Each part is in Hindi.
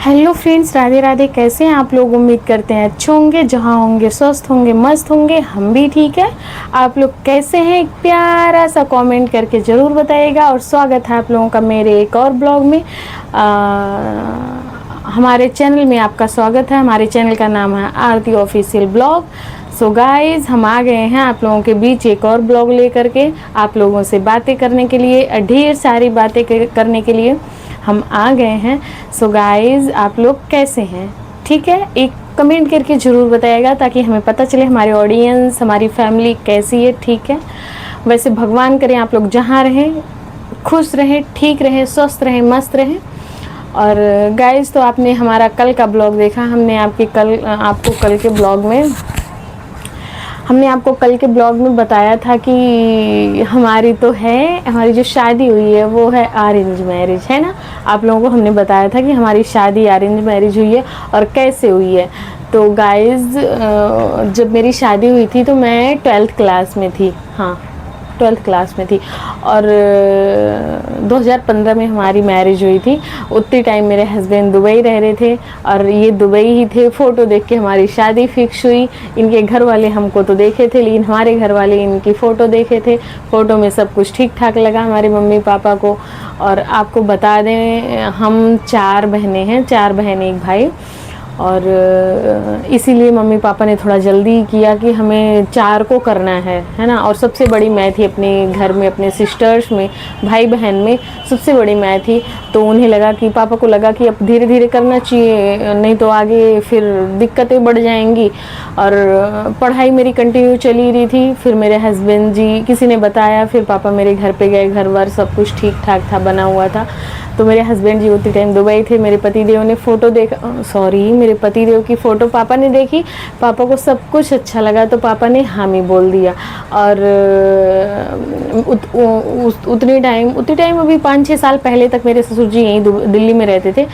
Hello friends, Radhe Radhe. कैसे हैं आप लोग? उम्मीद करते हैं अच्छे होंगे, जहाँ होंगे स्वस्थ होंगे, मस्त होंगे। हम भी ठीक है। आप लोग कैसे हैं? एक प्यारा सा कमेंट करके ज़रूर बताइएगा। और स्वागत है आप लोगों का मेरे एक और ब्लॉग में। हमारे चैनल में आपका स्वागत है। हमारे चैनल का नाम है आरती ऑफिशियल ब्लॉग। सो गाइज़, हम आ गए हैं आप लोगों के बीच एक और ब्लॉग लेकर के, आप लोगों से बातें करने के लिए, ढेर सारी बातें करने के लिए हम आ गए हैं। सो गाइज़, आप लोग कैसे हैं? ठीक है, एक कमेंट करके ज़रूर बताइएगा ताकि हमें पता चले हमारे ऑडियंस, हमारी फैमिली कैसी है। ठीक है, वैसे भगवान करें आप लोग जहाँ रहें खुश रहें, ठीक रहें, स्वस्थ रहें, मस्त रहें। और गाइज़, तो आपने हमारा कल का ब्लॉग देखा। हमने आपको कल के ब्लॉग में बताया था कि हमारी जो शादी हुई है वो है अरेंज मैरिज, है ना। आप लोगों को हमने बताया था कि हमारी शादी अरेंज मैरिज हुई है और कैसे हुई है। तो गाइज़, जब मेरी शादी हुई थी तो मैं 12th क्लास में थी। हाँ, 12th क्लास में थी। और 2015 में हमारी मैरिज हुई थी। उतनी टाइम मेरे हस्बैंड दुबई रह रहे थे और ये दुबई ही थे। फ़ोटो देख के हमारी शादी फिक्स हुई। इनके घर वाले हमको तो देखे थे, लेकिन हमारे घर वाले इनकी फ़ोटो देखे थे। फ़ोटो में सब कुछ ठीक ठाक लगा हमारे मम्मी पापा को। और आपको बता दें, हम 4 बहनें हैं, 4 बहन एक भाई। और इसीलिए मम्मी पापा ने थोड़ा जल्दी किया कि हमें 4 को करना है ना। और सबसे बड़ी मैं थी अपने घर में, अपने सिस्टर्स में, भाई बहन में सबसे बड़ी मैं थी। तो उन्हें लगा कि पापा को लगा कि अब धीरे धीरे करना चाहिए, नहीं तो आगे फिर दिक्कतें बढ़ जाएंगी। और पढ़ाई मेरी कंटिन्यू चली रही थी। फिर मेरे हस्बैंड जी किसी ने बताया, फिर पापा मेरे घर पे गए, घर वर सब कुछ ठीक ठाक था, बना हुआ था। तो मेरे हस्बैंड जी उतनी टाइम दुबई थे। मेरे पतिदेव ने फ़ोटो देखा, मेरे पतिदेव की फ़ोटो पापा ने देखी। पापा को सब कुछ अच्छा लगा तो पापा ने हामी बोल दिया। और उतनी टाइम अभी 5-6 साल पहले तक मेरे ससुर जी यहीं दिल्ली में रहते थे।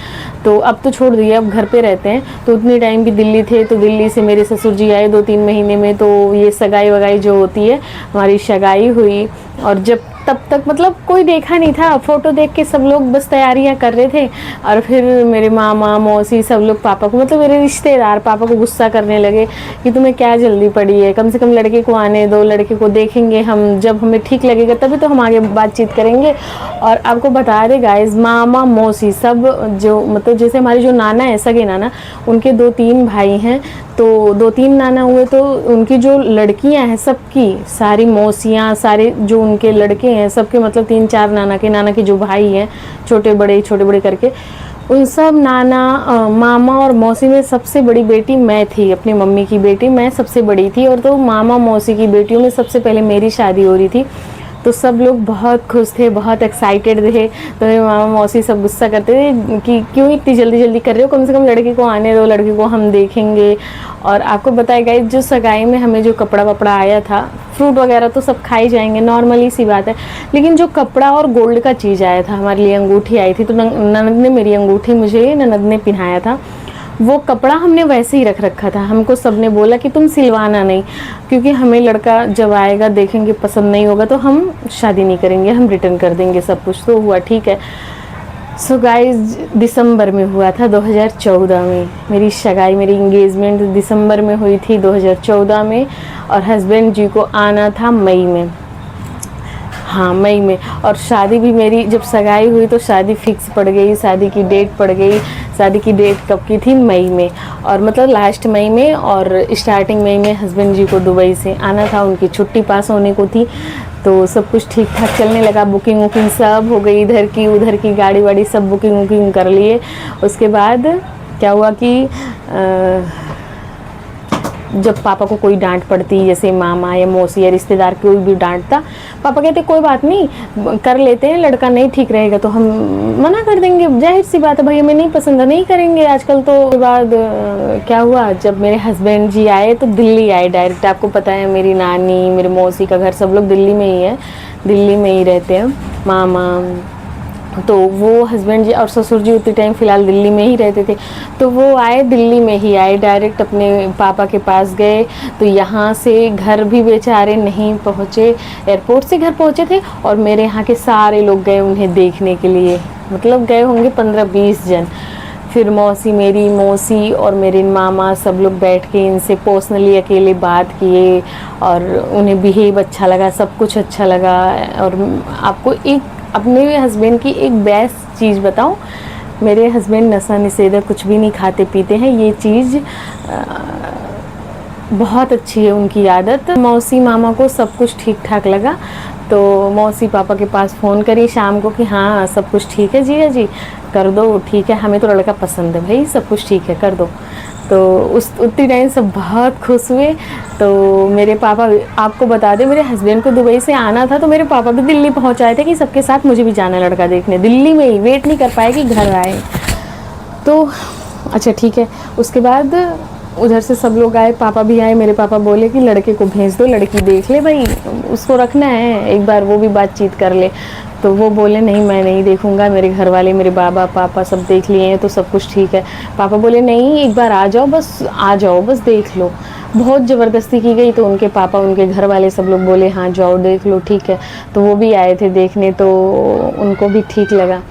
तो अब तो छोड़ दिए, अब घर पे रहते हैं। तो उतनी टाइम भी दिल्ली थे। तो दिल्ली से मेरे ससुर जी आए 2-3 महीने में। तो ये सगाई वगाई जो होती है, हमारी सगाई हुई। और जब तब तक मतलब कोई देखा नहीं था, फ़ोटो देख के सब लोग बस तैयारियां कर रहे थे। और फिर मेरे मामा मौसी सब लोग पापा को, मतलब मेरे रिश्तेदार पापा को गुस्सा करने लगे कि तुम्हें क्या जल्दी पड़ी है, कम से कम लड़के को आने दो, लड़के को देखेंगे हम, जब हमें ठीक लगेगा तभी तो हम आगे बातचीत करेंगे। और आपको बता दें गाइस, मामा मौसी सब, जो मतलब जैसे हमारे जो नाना है, सगे नाना, उनके 2-3 भाई हैं। तो 2-3 नाना हुए। तो उनकी जो लड़कियां हैं सबकी, सारी मौसियाँ, सारे जो उनके लड़के हैं सबके, मतलब 3-4 नाना के जो भाई हैं, छोटे बड़े करके, उन सब मामा और मौसी में सबसे बड़ी बेटी मैं थी। अपनी मम्मी की बेटी मैं सबसे बड़ी थी। और तो मामा मौसी की बेटियों में सबसे पहले मेरी शादी हो रही थी। तो सब लोग बहुत खुश थे, बहुत एक्साइटेड थे। तो मेरे मामा मौसी सब गुस्सा करते थे कि क्यों इतनी जल्दी कर रहे हो, कम से कम लड़के को आने दो, लड़के को हम देखेंगे। और आपको बताएगा, जो सगाई में हमें जो कपड़ा वपड़ा आया था, फ्रूट वगैरह तो सब खाई जाएंगे, नॉर्मली सी बात है। लेकिन जो कपड़ा और गोल्ड का चीज़ आया था, हमारे लिए अंगूठी आई थी। तो ननद ने मेरी अंगूठी मुझे ननद ने पहनाया था। वो कपड़ा हमने वैसे ही रख रखा था। हमको सबने बोला कि तुम सिलवाना नहीं, क्योंकि हमें लड़का जब आएगा देखेंगे, पसंद नहीं होगा तो हम शादी नहीं करेंगे, हम रिटर्न कर देंगे सब कुछ। तो हुआ, ठीक है। सो गाइज, दिसंबर में हुआ था 2014 में मेरी सगाई, मेरी इंगेजमेंट दिसंबर में हुई थी 2014 में। और हस्बैंड जी को आना था मई में। हाँ, मई में। और शादी भी मेरी, जब सगाई हुई तो शादी फिक्स पड़ गई, शादी की डेट पड़ गई। शादी की डेट कब की थी? मई में। और मतलब लास्ट मई में और स्टार्टिंग मई में हस्बैंड जी को दुबई से आना था, उनकी छुट्टी पास होने को थी। तो सब कुछ ठीक ठाक चलने लगा, बुकिंग वुकिंग सब हो गई, इधर की उधर की गाड़ी वाड़ी सब बुकिंग वुकिंग कर लिए। उसके बाद क्या हुआ कि जब पापा को कोई डांट पड़ती, जैसे मामा या मौसी या रिश्तेदार कोई भी डांटता, पापा कहते कोई बात नहीं, कर लेते हैं, लड़का नहीं ठीक रहेगा तो हम मना कर देंगे, जाहिर सी बात है भाई, हमें नहीं पसंद है, नहीं करेंगे आजकल। तो उसके बाद क्या हुआ, जब मेरे हस्बैंड जी आए तो दिल्ली आए डायरेक्ट। आपको पता है मेरी नानी, मेरे मौसी का घर सब लोग दिल्ली में ही है, दिल्ली में ही रहते हैं मामा। तो वो हस्बैंड जी और ससुर जी उतने टाइम फ़िलहाल दिल्ली में ही रहते थे। तो वो आए, दिल्ली में ही आए, डायरेक्ट अपने पापा के पास गए। तो यहाँ से घर भी बेचारे नहीं पहुँचे, एयरपोर्ट से घर पहुँचे थे। और मेरे यहाँ के सारे लोग गए उन्हें देखने के लिए, मतलब गए होंगे 15-20 जन। फिर मौसी और मेरे मामा सब लोग बैठ के इनसे पर्सनली अकेले बात किए और उन्हें बिहेव अच्छा लगा, सब कुछ अच्छा लगा। और आपको एक अपने हस्बैंड की एक बेस्ट चीज़ बताऊं, मेरे हस्बैंड नशा निषेधक कुछ भी नहीं खाते पीते हैं, ये चीज़ बहुत अच्छी है उनकी आदत। मौसी मामा को सब कुछ ठीक ठाक लगा, तो मौसी पापा के पास फ़ोन करी शाम को कि हाँ सब कुछ ठीक है जीजा जी, कर दो, ठीक है, हमें तो लड़का पसंद है भाई, सब कुछ ठीक है, कर दो। तो उतनी टाइम सब बहुत खुश हुए। तो मेरे पापा, आपको बता दें, मेरे हस्बैंड को दुबई से आना था, तो मेरे पापा भी दिल्ली पहुंच आए थे कि सबके साथ मुझे भी जाना है लड़का देखने, दिल्ली में ही, वेट नहीं कर पाए कि घर आए। तो अच्छा ठीक है, उसके बाद उधर से सब लोग आए, पापा भी आए। मेरे पापा बोले कि लड़के को भेज दो, लड़की देख ले भाई, उसको रखना है, एक बार वो भी बातचीत कर ले। तो वो बोले नहीं मैं नहीं देखूंगा, मेरे घर वाले, मेरे बाबा पापा सब देख लिए हैं तो सब कुछ ठीक है। पापा बोले नहीं एक बार आ जाओ, बस आ जाओ, बस देख लो। बहुत ज़बरदस्ती की गई तो उनके पापा, उनके घर वाले सब लोग बोले हाँ जाओ देख लो, ठीक है। तो वो भी आए थे देखने, तो उनको भी ठीक लगा।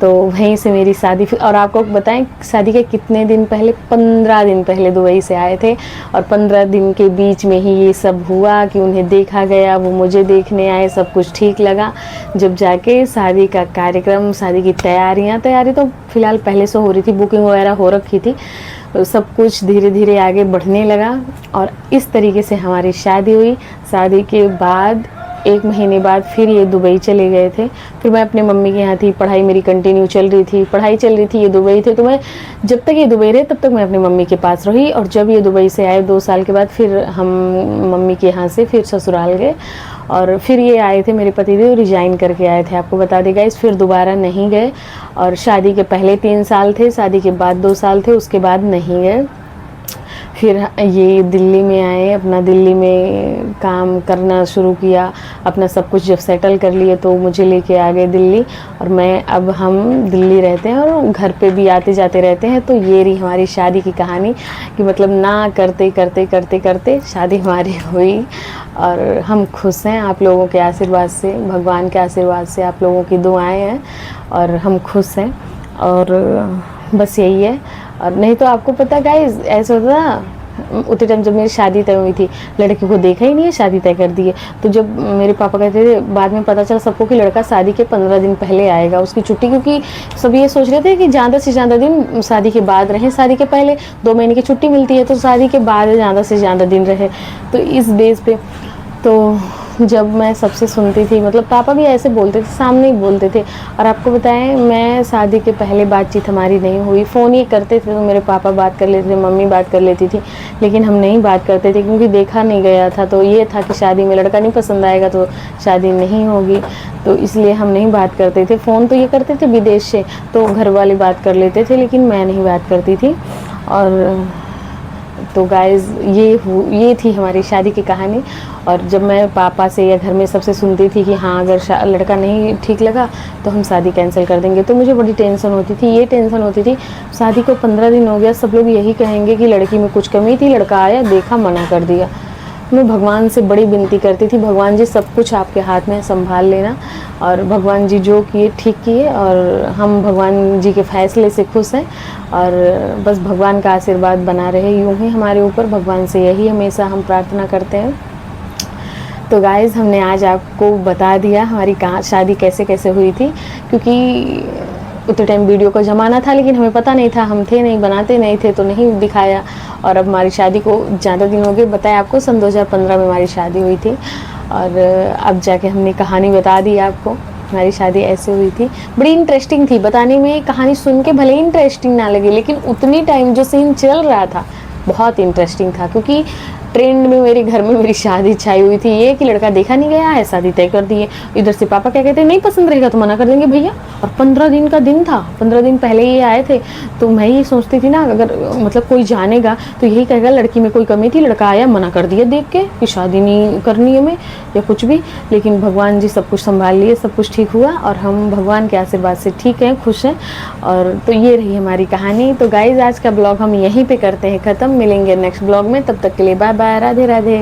तो वहीं से मेरी शादी फिर। और आपको बताएं शादी के कितने दिन पहले, 15 दिन पहले दुबई से आए थे, और 15 दिन के बीच में ही ये सब हुआ कि उन्हें देखा गया, वो मुझे देखने आए, सब कुछ ठीक लगा। जब जाके शादी का कार्यक्रम, शादी की तैयारी तो फ़िलहाल पहले से हो रही थी, बुकिंग वगैरह हो रखी थी, सब कुछ धीरे धीरे आगे बढ़ने लगा और इस तरीके से हमारी शादी हुई। शादी के बाद 1 महीने बाद फिर ये दुबई चले गए थे। फिर मैं अपने मम्मी के यहाँ थी, पढ़ाई मेरी कंटिन्यू चल रही थी, ये दुबई थे, तो मैं जब तक ये दुबई रहे तब तक मैं अपनी मम्मी के पास रही। और जब ये दुबई से आए 2 साल के बाद, फिर हम मम्मी के यहाँ से फिर ससुराल गए। और फिर ये आए थे, मेरे पतिदेव रिजाइन करके आए थे, आपको बता देगा इस, फिर दोबारा नहीं गए। और शादी के पहले 3 साल थे, शादी के बाद 2 साल थे, उसके बाद नहीं गए। फिर ये दिल्ली में आए, अपना दिल्ली में काम करना शुरू किया, अपना सब कुछ जब सेटल कर लिए तो मुझे लेके आ गए दिल्ली। और मैं, अब हम दिल्ली रहते हैं और घर पे भी आते जाते रहते हैं। तो ये रही हमारी शादी की कहानी कि मतलब ना करते करते करते करते शादी हमारी हुई और हम खुश हैं आप लोगों के आशीर्वाद से, भगवान के आशीर्वाद से, आप लोगों की दुआएं हैं और हम खुश हैं। और बस यही है। और नहीं तो आपको पता गाइस, ऐसा होता ना उतने टाइम जब मेरी शादी तय हुई थी, लड़के को देखा ही नहीं है, शादी तय कर दी है। तो जब मेरे पापा कहते थे, बाद में पता चला सबको कि लड़का शादी के 15 दिन पहले आएगा, उसकी छुट्टी, क्योंकि सब ये सोच रहे थे कि ज़्यादा से ज़्यादा दिन शादी के बाद रहें, शादी के पहले 2 महीने की छुट्टी मिलती है तो शादी के बाद ज़्यादा से ज़्यादा दिन रहे। तो इस बेस पे तो जब मैं सबसे सुनती थी, मतलब पापा भी ऐसे बोलते थे, सामने ही बोलते थे। और आपको बताएं, मैं शादी के पहले बातचीत हमारी नहीं हुई, फ़ोन ये करते थे तो मेरे पापा बात कर लेते थे, मम्मी बात कर लेती थी, लेकिन हम नहीं बात करते थे क्योंकि देखा नहीं गया था। तो ये था कि शादी में लड़का नहीं पसंद आएगा तो शादी नहीं होगी, तो इसलिए हम नहीं बात करते थे। फ़ोन तो ये करते थे विदेश से, तो घर वाले बात कर लेते थे, लेकिन मैं नहीं बात करती थी। और तो गाइज़ ये थी हमारी शादी की कहानी। और जब मैं पापा से या घर में सबसे सुनती थी कि हाँ अगर लड़का नहीं ठीक लगा तो हम शादी कैंसिल कर देंगे, तो मुझे बड़ी टेंशन होती थी। ये टेंशन होती थी शादी को 15 दिन हो गया, सब लोग यही कहेंगे कि लड़की में कुछ कमी थी, लड़का आया देखा मना कर दिया। मैं भगवान से बड़ी विनती करती थी, भगवान जी सब कुछ आपके हाथ में, संभाल लेना। और भगवान जी जो किए ठीक किए, और हम भगवान जी के फैसले से खुश हैं। और बस भगवान का आशीर्वाद बना रहे यूं ही हमारे ऊपर, भगवान से यही हमेशा हम प्रार्थना करते हैं। तो गाइज़, हमने आज आपको बता दिया हमारी शादी कैसे कैसे हुई थी, क्योंकि उतने टाइम वीडियो का ज़माना था, लेकिन हमें पता नहीं था, हम थे नहीं, बनाते नहीं थे, तो नहीं दिखाया। और अब हमारी शादी को ज़्यादा दिन हो गए, बताया आपको, सन 2015 में हमारी शादी हुई थी। और अब जाके हमने कहानी बता दी आपको, हमारी शादी ऐसे हुई थी। बड़ी इंटरेस्टिंग थी, बताने में कहानी सुन के भले ही इंटरेस्टिंग ना लगे, लेकिन उतनी टाइम जो सीन चल रहा था बहुत इंटरेस्टिंग था, क्योंकि ट्रेंड में मेरे घर में मेरी शादी छाई हुई थी, ये कि लड़का देखा नहीं गया है, शादी तय कर दी है। इधर से पापा क्या कहते हैं, नहीं पसंद रहेगा तो मना कर देंगे भैया। और 15 दिन का दिन था, 15 दिन पहले ये आए थे। तो मैं ये सोचती थी ना, अगर मतलब कोई जानेगा तो यही कहेगा लड़की में कोई कमी थी, लड़का आया मना कर दिया देख के कि शादी नहीं करनी है हमें या कुछ भी। लेकिन भगवान जी सब कुछ संभाल लिए, सब कुछ ठीक हुआ और हम भगवान के आशीर्वाद से ठीक हैं, खुश हैं। और तो ये रही हमारी कहानी। तो गाइज, आज का ब्लॉग हम यहीं पे करते हैं ख़त्म, मिलेंगे नेक्स्ट ब्लॉग में, तब तक के लिए बाय बाय, राधे राधे।